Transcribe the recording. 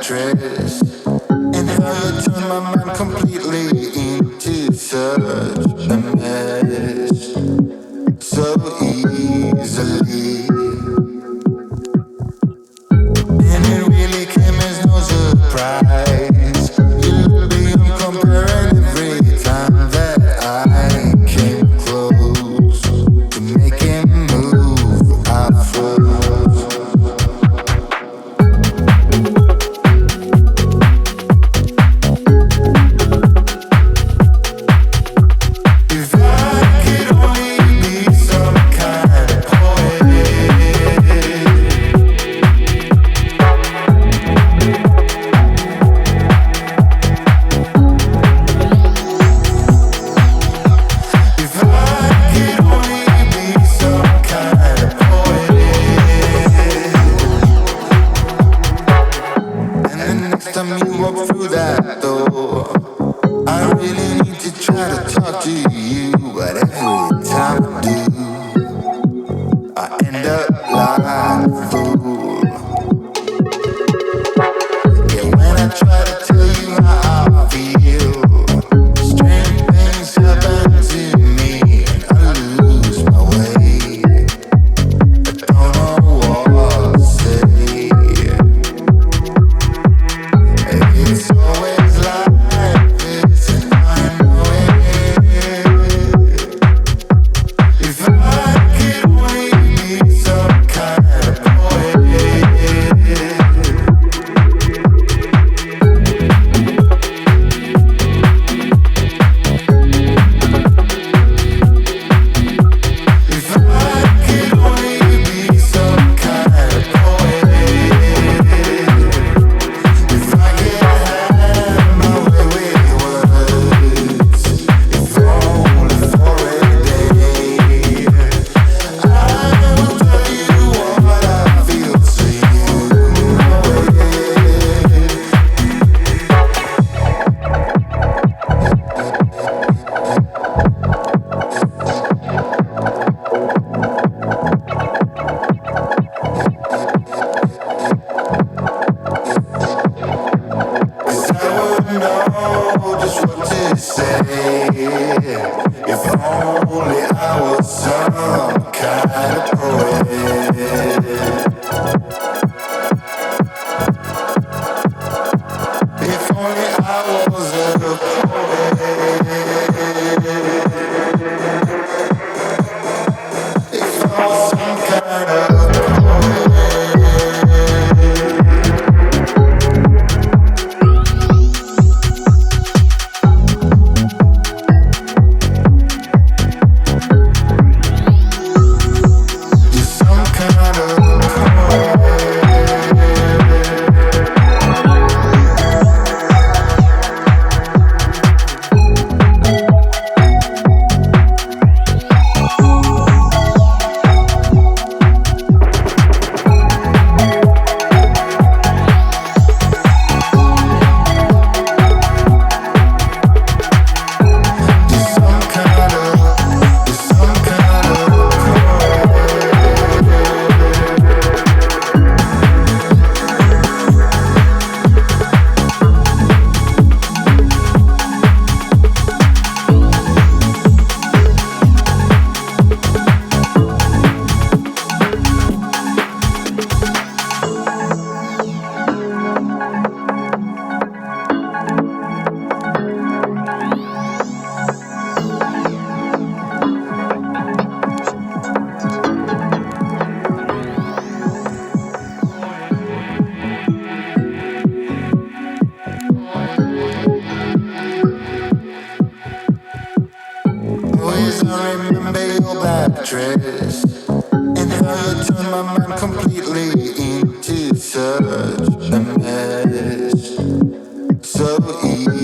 dress, and how you turn my mind completely into such a mess so easily. And it really came as no surprise. You look beyond comparing every time that I came close to making a move. I froze. If I could only be some kind of poet. If I could only be some kind of poet. And the next time you walk through that door, I really need to try to talk to you. But every time I do, I end up like a fool. Yeah, when I try to tell you how I feel, strange things happen to me and I lose my way. I don't know what to say. It's always like this and I know it. If I could only be some kind of poet. If I could only be some kind of poet. If I could have my way with words, if only for a day, I will tell you what I feel so you know it. Cause I wouldn't know just what to say if only I was some kind of poet. If only I was a poet. If I was some kind of poet. You're some kind of poet. You're some kind of, you're some kind of always I remember your black dress, and how you turn my mind completely into such a mess so easily.